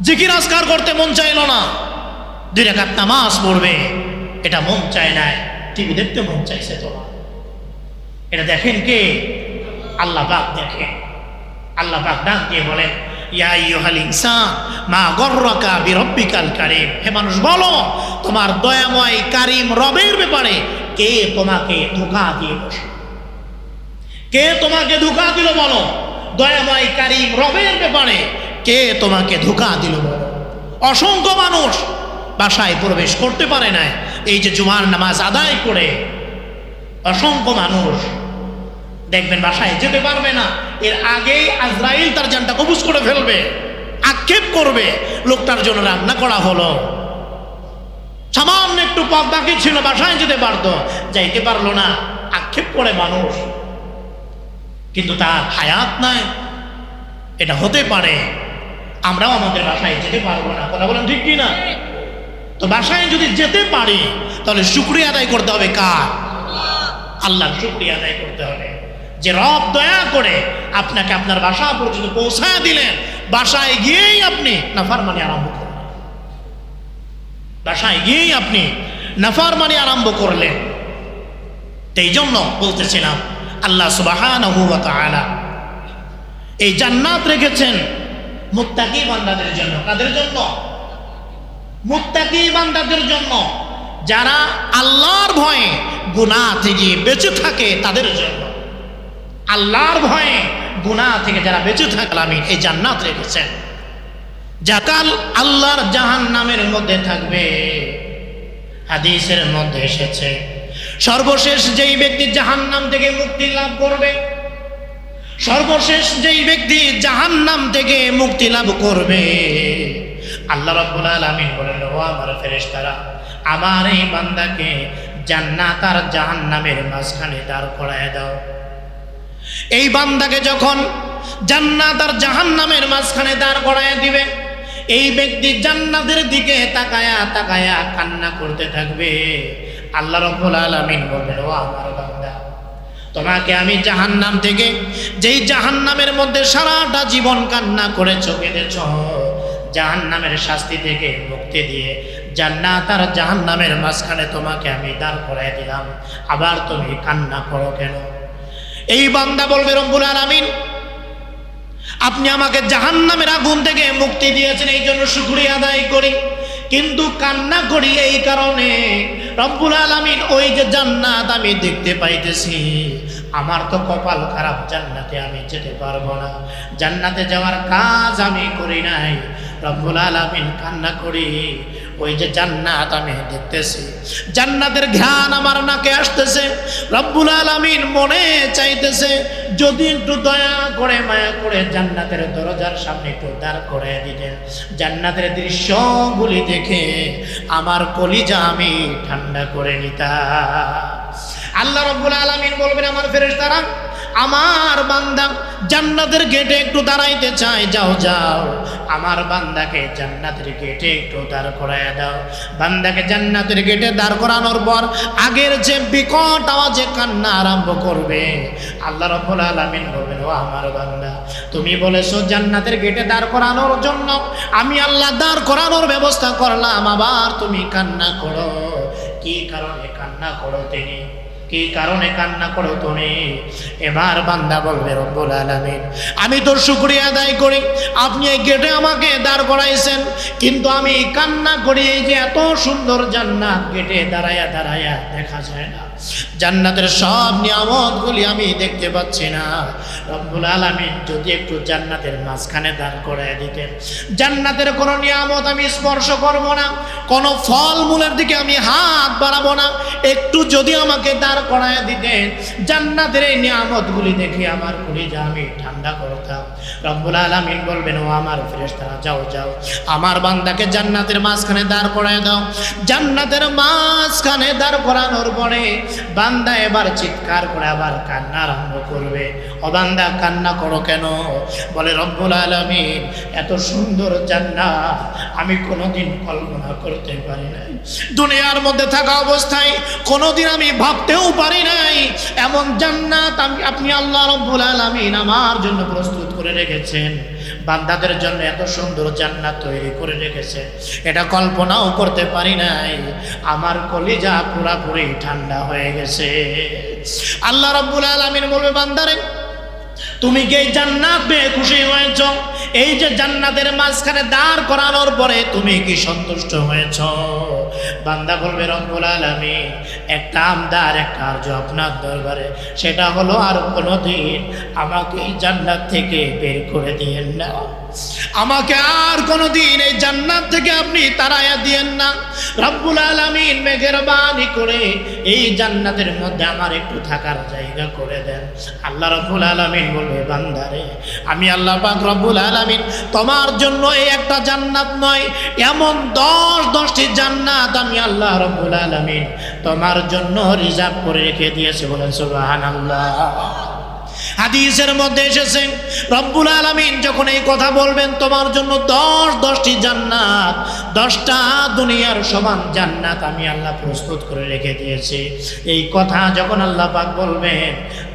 জিকির আজকার করতে মন চাইল না, 2 রাকাত নামাজ পড়বে এটা মন চায় না, টিভি দেখতে মন চাইছে তোমার। এটা দেখেন কে? আল্লাহ পাক দেখেন। আল্লাহ পাক ডাক দিয়ে বলেন, ইয়া আইয়ুহাল ইনসান মা গররাকা বিরব্বিকাল কারীম। হে মানুষ, বলো তোমার দয়াময় কারীম রবের ব্যাপারে কে তোমাকে ধোঁকা দিয়ে বসে? কে তোমাকে ধোঁকা দিল বলো? দয়াময় কারীম রবের ব্যাপারে কে তোমাকে ধোঁকা দিল বলো? অসংখ্য মানুষ বাসায় প্রবেশ করতে পারে না, এই যে জুমার নামাজ আদায় করে অসংখ্য মানুষ দেখবেন বাসায় যেতে পারবে না। এর আগেই আজরাইল তার জানটা কবুজ করে ফেলবে, আক্ষেপ করবে লোকটার জন্য রান্না করা হলো, সামান্য একটু পথ বাকি ছিল, বাসায় যেতে পারতো, যাইতে পারলো না, আক্ষেপ করে মানুষ, কিন্তু তার হায়াত নাই। এটা হতে পারে আমরাও আমাদের বাসায় যেতে পারবো না। কথা বলেন ঠিক কি না? তো বাসায় যদি যেতে পারি তাহলে শুকরিয়া আদায় করতে হবে কার? আল্লাহর শুকরিয়া আদায় করতে হবে, যে রব দয়া করে আপনাকে আপনার বাসা পর্যন্ত পৌঁছায় দিলেন। বাসায় গিয়েই আপনি নাফরমানি আরম্ভ করলেন, বাসায় গিয়েই আপনি নাফরমানি আরম্ভ করলেন। এই জন্য বলতেছিলাম আল্লাহ সুবহানাহু ওয়া তাআলা এই জান্নাত রেখেছেন মুত্তাকি বান্দাদের জন্য। কাদের জন্য? মুত্তাকি বান্দাদের জন্য, যারা আল্লাহর ভয়ে গুনাহ থেকে বেঁচে থাকে তাদের জন্য। আল্লাহর ভয়ে গুনাহ থেকে যারা বেঁচে থাকল আমি এই জান্নাত রেখেছেন। যাকাল আল্লাহর জাহান্নামের মধ্যে থাকবে। হাদিসের মধ্যে এসেছে সর্বশেষ যেই ব্যক্তি জাহান্নাম থেকে মুক্তি লাভ করবে, সর্বশেষ যেই ব্যক্তি জাহান্নাম থেকে মুক্তি লাভ করবে, আল্লাহ রাব্বুল আলামিন বলেন, ও আমার ফেরেশতারা, আমার এই বান্দাকে জান্নাত আর জাহান্নামের মাঝখানে দাঁড় করায় দাও। এই বান্দাকে যখন জান্নাত আর জাহান্নামের মাঝখানে দাঁড় করায় দিবে, এই ব্যক্তি জান্নাতের দিকে তাকায়া তাকায়া কান্না করতে থাকবে। আল্লাহ রাব্বুল আলামিন বলবেন, ও আমার বান্দা, তোমাকে আমি জাহান্নাম থেকে, যেই জাহান্নামের মধ্যে সারাটা জীবন কান্না করেছো, কেঁদেছ, জাহান্নামের শাস্তি থেকে মুক্তি দিয়ে জান্নাত আর জাহান্নামের মাঝখানে তোমাকে আমি দাঁড় করায় দিলাম, আবার তুমি কান্না করো কেন? এই বান্দা বলবে, রব্বুল আলামিন, আপনি আমাকে জাহান্নামের আগুন থেকে মুক্তি দিয়েছেন, এই জন্য শুকরিয়া আদায় করি, কিন্তু কান্না করি এই কারণে, রব্বুল আলামিন, ওই যে জান্নাত আমি দেখতে পাইতেছি, আমার তো কপাল খারাপ, জান্নাতে আমি যেতে পারবো না, জান্নাতে যাওয়ার কাজ আমি করি নাই। রব্বুল আলামিন, কান্না করি, ওই যে জান্নাত আমি দেখতেছি, জান্নাতের ঘ্রাণ আমার নাকে আসতেছে, রব্বুল আলামিন মনে চাইতেছে যদি একটু দয়া করে মায়া করে জান্নাতের দরজার সামনে একটু দাঁড় করে দিতেন, জান্নাতের দৃশ্যগুলি দেখে আমার কলিজা আমি ঠান্ডা করে নিতাম। আল্লাহ রাব্বুল আলামিন বলবেন, আমার ফেরেশতারা, আমার বান্দা জান্নাতের গেটে একটু দাঁড়াইতে চায়, যাও যাও, আমার বান্দাকে জান্নাতের গেটে একটু দাঁড় করায় দাও। বান্দাকে জান্নাতের গেটে দাঁড় করানোর পর আগের যে বিকট আওয়াজে কান্না আরম্ভ করবে, আল্লাহ রাব্বুল আলামিন বলবেন, ও আমার বান্দা, তুমি বলেছো জান্নাতের গেটে দাঁড় করানোর জন্য, আমি আল্লাহ দাঁড় করানোর ব্যবস্থা করলাম, আবার তুমি কান্না করো, কি কারণে কান্না করো তিনি? কি কারণে কান্না করো তুমি? এবার বান্দা বলবে, রব্বুল আলামিন, আমি তো শুকরিয়া আদায় করি, আপনি এই গেটে আমাকে দাঁড় করাইছেন, কিন্তু আমি কান্না করি এই যে এত সুন্দর জান্নাত গেটে দাঁড়ায়া দাঁড়ায়া দেখা যায় না, জান্নাতের সব নিয়ামতগুলি আমি দেখতে পাচ্ছি না। রব্বুল আলামিন যদি একটু জান্নাতের মাঝখানে দাঁড় করায় দিতেন, জান্নাতের কোনো নিয়ামত আমি স্পর্শ করব না, কোনো ফল মূলের দিকে আমি হাত বাড়াবো না, একটু যদি আমাকে দাঁড় করায় দিতেন, জান্নাতের এই নিয়ামতগুলি দেখে আমার কলিজা আমি ঠান্ডা করতাম। রব্বুল আলামিন বলবেন, ও আমার ফেরেশতারা, যাও যাও, আমার বান্দাকে জান্নাতের মাঝখানে দাঁড় করায় দাও। জান্নাতের মাঝখানে দাঁড় করানোর পরে বান্দা এবার চিৎকার করে আবার কান্না আরম্ভ করবে। ও বান্দা, কান্না করো কেন? বলে, রব্বুল আলামিন, এত সুন্দর জান্নাত আমি কোনোদিন কল্পনা করতে পারি নাই, দুনিয়ার মধ্যে থাকা অবস্থায় কোনোদিন আমি ভাবতেও পারি নাই এমন জান্নাত আপনি আল্লাহ রব্বুল আলামিন আমার জন্য প্রস্তুত করে রেখেছেন। বান্দাদের জন্য এত সুন্দর জান্নাত তৈরি করে রেখেছেন, এটা কল্পনাও করতে পারি নাই। আমার কলিজা পুরাপুরি ঠান্ডা হয়ে গেছে। আল্লাহ রাব্বুল আলামিন বলবে, বান্দারে, তুমি কি এই জান্নাত পেয়ে খুশি হয়েছ? এই যে জান্নাতের মাঝখানে দাঁড় করানোর পরে তুমি কি সন্তুষ্ট হয়েছ? বান্দা বলবে, রব্বুল আলামিন, একটা আমদার, একটা আরজু আপনার দরবারে, সেটা হলো আর কোনোদিন আমাকে এই জান্নাত থেকে বের করে দিয়েন না, আমাকে আর কোনোদিন এই জান্নাত থেকে আপনি তাড়াইয়া দিয়েন না। রব্বুল আলামিন মেহেরবানি করে এই জান্নাতের মধ্যে আমার একটু থাকার জায়গা করে দেন। আল্লাহ রব্বুল আলামিন বলবে, বান্দারে, আমি আল্লাহ পাক রব্বুল আলামিন তোমার জন্য এই একটা জান্নাত নয়, এমন 10টি জান্নাত আমি আল্লাহ রব্বুল আলামিন তোমার জন্য রিজার্ভ করে রেখে দিয়েছি। বলেন সুবহানাল্লাহ। হাদিসের মধ্যে এসেছে, রব্বুল আলামিন যখন এই কথা বলবেন, তোমার জন্য 10টি জান্নাত, 10টা দুনিয়ার সমান জান্নাত আমি আল্লাহ প্রস্তুত করে রেখে দিয়েছি। এই কথা যখন আল্লাহ পাক বলবেন,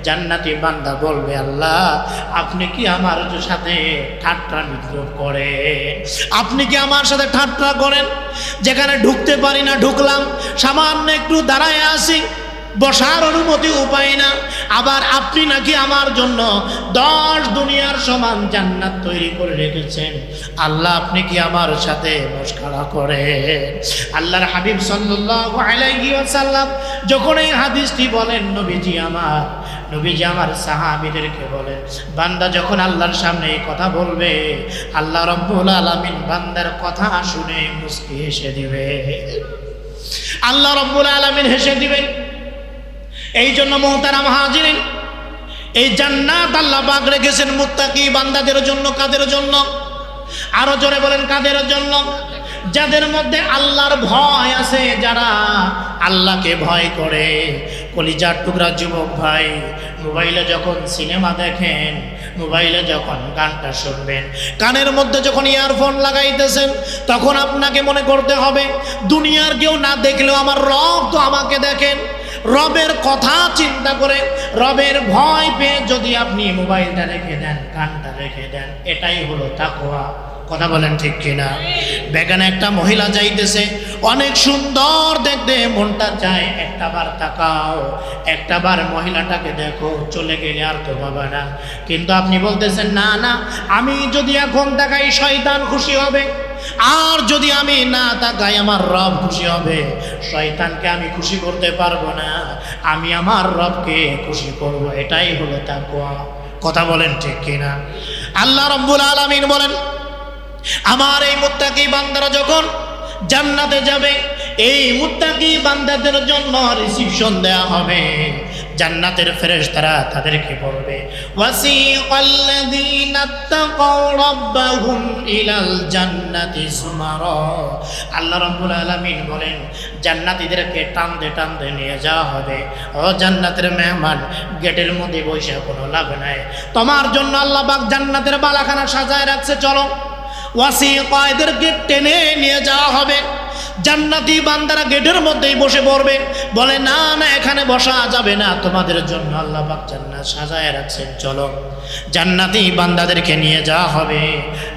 জান্নাতি বান্দা বলবে, আল্লাহ, আপনি কি আমার সাথে ঠাট্টা বিদ্রুপ করেন? আপনি কি আমার সাথে ঠাট্টা করেন? যেখানে ঢুকতে পারি না ঢুকলাম, সামান্য একটু দাঁড়ায় আসি, বসার অনুমতি উপায় না, আবার আপনি নাকি আমার জন্য 10 দুনিয়ার সমান জান্নাত তৈরি করে রেখেছেন। আল্লাহ আপনি কি আমার সাথে মুশারা করেন? আল্লাহর হাবিব সাল্লাল্লাহু আলাইহি ওয়াসাল্লাম যখন এই হাদিসটি বলেন, নবীজি আমার সাহাবীদেরকে বলেন, বান্দা যখন আল্লাহর সামনে এই কথা বলবে, আল্লাহ রাব্বুল আলামিন বান্দার কথা শুনে মুস্কি হেসে দিবে। আল্লাহ রাব্বুল আলামিন হেসে দিবেন। এই জন্য মুহতারাম হাজিরিন, এই জান্নাত আল্লাহ পাক রেখেছেন মুত্তাকি বান্দাদের জন্য। কাদের জন্য? আরো জোরে বলেন, কাদের জন্য? যাদের মধ্যে আল্লাহর ভয় আছে, যারা আল্লাহকে ভয় করে। কলিজার টুকরা যুবক ভাই, মোবাইলে যখন সিনেমা দেখেন, মোবাইলে যখন গানটা শুনবেন, কানের মধ্যে যখন ইয়ারফোন লাগাইতেছেন, তখন আপনাকে মনে করতে হবে দুনিয়ার কেউ না দেখলেও আমার রব তো আমাকে দেখেন। রবের কথা চিন্তা করে, রবের ভয় পেয়ে যদি আপনি মোবাইলটা রেখে দেন, গানটা রেখে দেন, এটাই হলো তাকওয়া। কথা বলেন ঠিক কিনা? বেগানে একটা মহিলা যাইতেছে, অনেক সুন্দর দেখতে, মনটা চায় একটাবার তাকাও, একটাবার মহিলাটাকে দেখো, চলে গেলে আর তো পাবে না। কিন্তু আপনি বলতেছেন না না, আমি যদি এখন তাকাই শয়তান খুশি হবে, আর যদি আমি না তাকাই আমার রব খুশি হবে। শয়তানকে আমি খুশি করতে পারবো না, আমি আমার রবকে খুশি করব। এটাই হলো তাকওয়া। কথা বলেন ঠিক কিনা? আল্লাহ রাব্বুল আলামিন বলেন, আমার এই মুত্তাকি বান্দারা যখন জান্নাতে যাবে, এই মুত্তাকি বান্দাদের জন্য রিসিপশন দেয়া হবে। জান্নাতের ফেরেশতারা তাদেরকে বলবে, ওয়াসিকাল্লাযীনা তাকাউ রাব্বাহুম ইলাল জান্নাতি সুমারা। আল্লাহ রাব্বুল আলামিন বলেন, জান্নাতীদেরকে টানতে নিয়ে যাওয়া হবে। ও জান্নাতের মেহমান, গেটের মধ্যে বসে কোনো লাভ নাই, তোমার জন্য আল্লাহ পাক জান্নাতের বালাখানা সাজায় রাখছে, চলো। ওয়াসিকাদেরকে টেনে নিয়ে যাওয়া হবে। জান্নাতি বান্দারা গেটের মধ্যেই বসে পড়বে, বলে না না, এখানে বসা যাবে না, তোমাদের জন্য আল্লাহ পাক জান্নাত সাজায় রাখছেন, চলো। জান্নাতি বান্দাদেরকে নিয়ে যাওয়া হবে।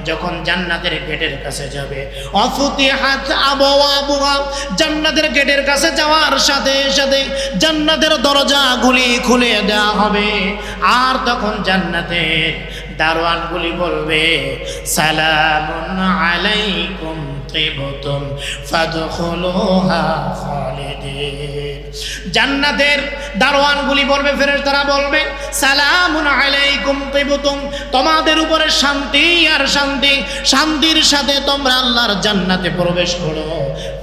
যখন জান্নাতের গেটের কাছে যাবে, অফুতিহাত আবওয়াবুহা, জান্নাতের গেটের কাছে যাওয়ার সাথে সাথে জান্নাতের দরজাগুলি খুলে দেওয়া হবে। আর তখন জান্নাতের দারওয়ানগুলি বলবে, সালামুন আলাইকুম তিবতুম ফাদখুলুহা খালিদিন। জান্নাতের দারওয়ানগুলি বলবে, ফেরেশতারা বলবে, সালামুন আলাইকুম তিবতুম, তোমাদের উপরে শান্তি আর শান্তি, শান্তির সাথে তোমরা আল্লাহর জান্নাতে প্রবেশ করো।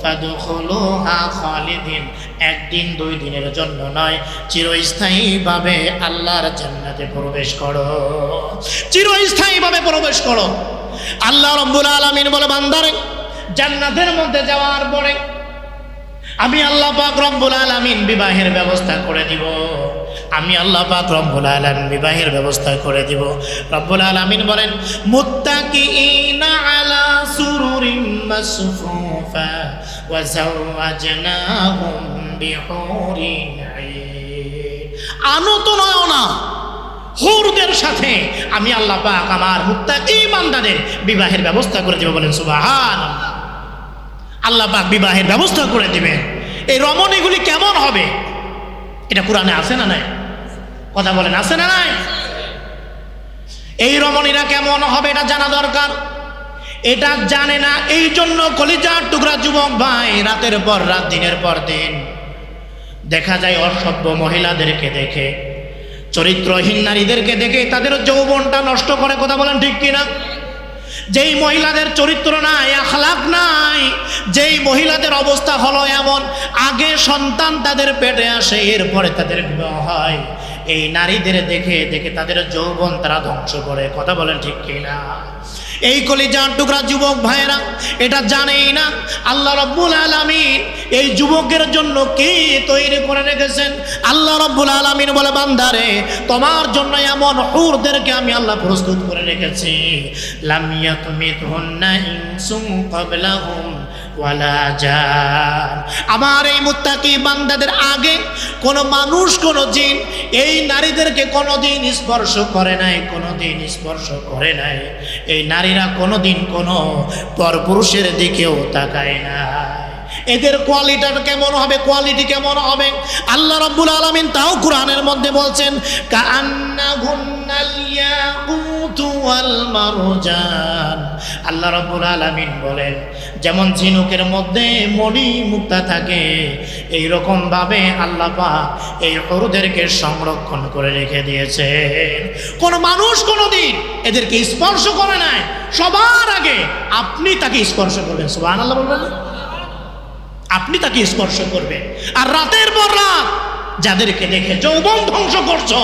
ফাদখুলুহা খালিদিন, একদিন 2 দিনের জন্য নয়, চিরস্থায়ীভাবে আল্লাহর জান্নাতে প্রবেশ করো, চিরস্থায়ীভাবে প্রবেশ করো। আল্লাহ রাব্বুল আলামিন বলে, বান্দারে জান্নাতের মধ্যে যাওয়ার পরে আমি আল্লাহ পাক রব্বুল আলামিন বিবাহের ব্যবস্থা করে দিব। আমি আল্লাহ পাক রব্বুল আলামিন বিবাহের ব্যবস্থা করে দিব। রব্বুল আলামিন বলেন, মুত্তাকিইনা আলা সুরুরিম মাসফুফা ওয়া যাওয়াজনাহুম বিহুরিন আইন। আনত নয় না, হুরদের সাথে আমি আল্লাহ পাক আমার মুত্তাকি বান্দাদের বিবাহের ব্যবস্থা করে দেব। বলেন সুবহানাল্লাহ। আল্লাহ পাক বিবাহের ব্যবস্থা করে দিবেন। এই রমণীগুলি কেমন হবে এটা কোরআনে আছে না নাই? কথা বলেন, আছে না নাই? এই রমণীরা কেমন হবে এটা জানা দরকার। এটা জানে না, এই জন্য কলিজার টুকরা যুবক ভাই, রাতের পর রাত, দিনের পর দিন দেখা যায় অসভ্য মহিলাদেরকে দেখে, চরিত্রহীন নারীদেরকে দেখে তাদের যৌবনটা নষ্ট করে। কথা বলেন ঠিক কিনা? যেই মহিলাদের চরিত্র নাই, আখলাক নাই, যেই মহিলাদের অবস্থা হলো এমন, আগে সন্তান তাদের পেটে আসে, এরপরে তাদের বিবাহ হয়, এই নারীদের দেখে দেখে তাদের যৌবন তারা ধ্বংস করে। কথা বলেন ঠিক কিনা? এই কলিজার টুকরা যুবক ভাইরা এটা জানেই না আল্লাহ রাব্বুল আলামিন এই যুবকের জন্য কি তৈরি করে রেখেছেন। আল্লাহ রাব্বুল আলামিন বলে, বান্দারে তোমার জন্য এমন হুরদেরকে আমি আল্লাহ প্রস্তুত করে রেখেছি, লাম ইয়াতমিতুন্না ইনসুন ক্বাবলাহুম ওয়ালা জান। আমার এই মুত্তাকি বান্দাদের আগে কোনো মানুষ, কোনো জিন এই নারীদেরকে কোনোদিন স্পর্শ করে নাই, কোনোদিন স্পর্শ করে নাই। এই নারীরা কোনোদিন কোনো পরপুরুষের দিকেও তাকায় না। এদের কোয়ালিটি কেমন হবে, কোয়ালিটি কেমন হবে? আল্লাহ রাব্বুল আলামিন তাও কোরআনের মধ্যে বলছেন, কাআন্নাহুন্নাল ইয়াকুতু ওয়াল মারজান। আল্লাহ রাব্বুল আলামিন বলেন, যেমন ঝিনুকের মধ্যে মণি মুক্তা থাকে, এই রকম ভাবে আল্লাহ পাক এই হুরদেরকে সংরক্ষণ করে রেখে দিয়েছেন। কোন মানুষ কোনদিন এদেরকে স্পর্শ করে নাই, সবার আগে আপনি তাকে স্পর্শ করবেন। সুবহানাল্লাহ বলবেন না? আপনি তাকে স্পর্শ করবেন। আর রাতের পর রাত যাদেরকে দেখে যৌবন ধ্বংস করছো,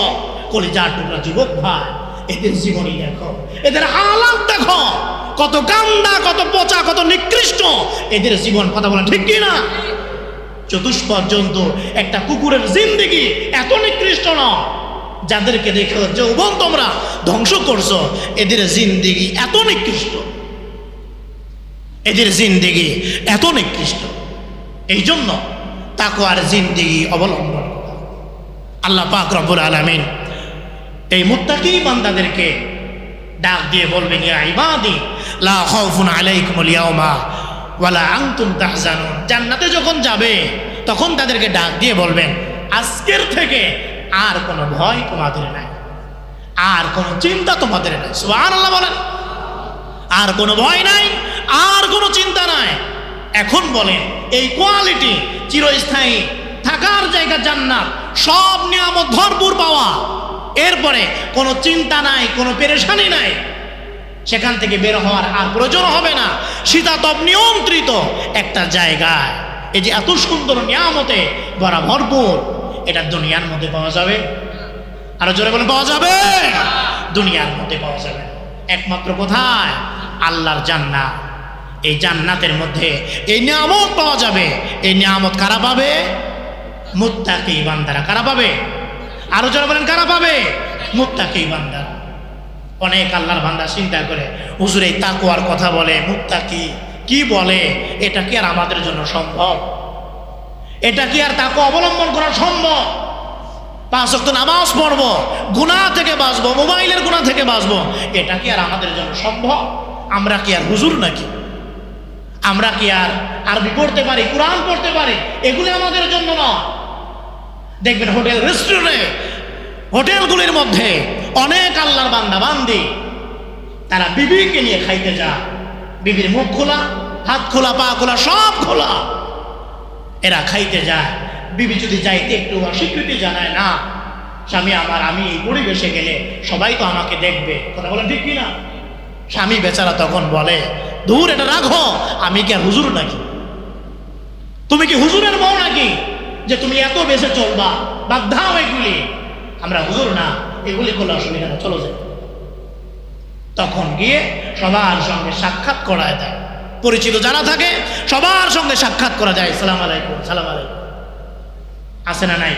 কলিজার টুকরা যুবক ভাই, এদের জীবনী দেখো, এদের হালাত দেখো, কত গান্দা, কত পচা, কত নিকৃষ্ট এদের জীবন। কথা বলেন ঠিক কি না? চতুষ্পদ জন্তু একটা কুকুরের জিন্দেগি এত নিকৃষ্ট না, যাদেরকে দেখে যৌবন তোমরা ধ্বংস করছো, এদের জিন্দেগি এত নিকৃষ্ট, এদের জিন্দেগি এত নিকৃষ্ট। এই জন্য তাকওয়ার জিন্দেগি অবলম্বন করা। আল্লাহ পাক রব্বুল আলামিন এই মুত্তাকি বান্দাদেরকে ডাক দিয়ে বলবেন, ইয়া ইবাদি লা খাউফুন আলাইকুমুল ইয়াওমা ওয়ালা আনতুম তাহজানুন। জান্নাতে যখন যাবে তখন তাদেরকে ডাক দিয়ে বলবেন, আজকের থেকে আর কোনো ভয় তোমাদের নাই, আর কোনো চিন্তা তোমাদের নাই। সুবহানাল্লাহ বলেন। আর কোনো ভয় নাই, আর কোনো চিন্তা নাই। এখন বলেন, এই কোয়ালিটি চিরস্থায়ী থাকার জায়গা জান্নাত, সব নিয়ামত ভরপুর পাওয়া, এরপরে কোনো চিন্তা নাই, কোনো পেরেশানি নাই, সেখান থেকে বের হওয়ার আর প্রয়োজন হবে না। শীতাতপ নিয়ন্ত্রিত একটা জায়গায় এই যে এত সুন্দর নিয়ামতে ভরা ভরপুর, এটা দুনিয়ার মধ্যে পাওয়া যাবে? আরো জোরে বলে পাওয়া যাবে? দুনিয়ার মধ্যে পাওয়া যাবে। একমাত্র কোথায়? আল্লাহর জান্নাত। এই জান্নাতের মধ্যে এই নিয়ামত পাওয়া যাবে। এই নিয়ামত কারা পাবে? মুত্তাকি বান্দারা। কারা পাবে? আরো জোরে বলেন, কারা পাবে? মুত্তাকি বান্দারা। অনেক আল্লাহর বান্দা চিন্তা করে, হুজুর এই তাকওয়ার কথা বলে, মুত্তাকি কি বলে, এটা কি আর আমাদের জন্য সম্ভব? এটা কি আর তাকওয়া অবলম্বন করা সম্ভব? 5 ওয়াক্ত নামাজ পড়বো, গুনাহ থেকে বাঁচবো, মোবাইলের গুনাহ থেকে বাঁচবো, এটা কি আর আমাদের জন্য সম্ভব? আমরা কি আর হুজুর নাকি? আমরা কি আর আরবি পড়তে পারি, কোরআন পড়তে পারি? এগুলি আমাদের জন্য না। দেখবেন হোটেল রেস্টুরেন্টে, হোটেলগুলির মধ্যে অনেক আল্লাহর বান্দা বান্দি, তারা বিবিকে নিয়ে খাইতে যায়। বিবির মুখ খোলা, হাত খোলা, পা খোলা, সব খোলা, এরা খাইতে যায়। বিবি যদি যাইতে একটু অস্বীকৃতি জানায়, না স্বামী আমার, আমি এই পরিবেশে গেলে সবাই তো আমাকে দেখবে। কথা বলেন ঠিক কিনা? স্বামী বেচারা তখন বলে, দূর, এটা রাখো, আমি কি আর হুজুর নাকি? তুমি কি হুজুরের বউ নাকি যে তুমি এত বেশি চলবা? বাদ দাও এগুলি, আমরা হুজুর না, এগুলি করলে অসুবিধা না, চলো যাই। তখন গিয়ে সবার সঙ্গে সাক্ষাৎ করায় দেয়। পরিচিত যারা থাকে সবার সঙ্গে সাক্ষাৎ করা যায়। সালাম আলাইকুম, সালাম আলাইকুম, আছে না নাই?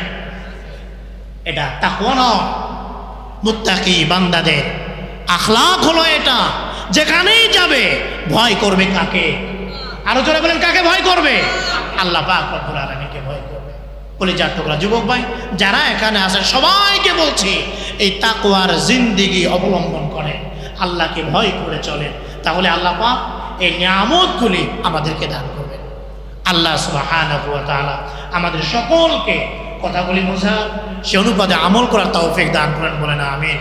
এটা তাকওয়া নয়। মুত্তাকি বান্দাদের আখলাক হলো এটা। যেখানেই যাবে ভয় করবে কাকে? আরো জোরে বলেন, কাকে ভয় করবে? আল্লাহ পাক রব্বুল আলামিনকে ভয় করবে। কলিজার টুকরা যুবক ভাই, যারা এখানে আছেন সবাইকে বলছি, এই তাকওয়ার জিন্দেগি অবলম্বন করে, আল্লাহকে ভয় করে চলেন, তাহলে আল্লাহ পাক এই নিয়ামতগুলি আমাদেরকে দান করবেন। আল্লাহ সুবহানাহু ওয়া তাআলা আমাদের সকলকে কথাগুলি বোঝা, সে অনুপাতে আমল করার তৌফিক দান করেন, বলেন আমিন।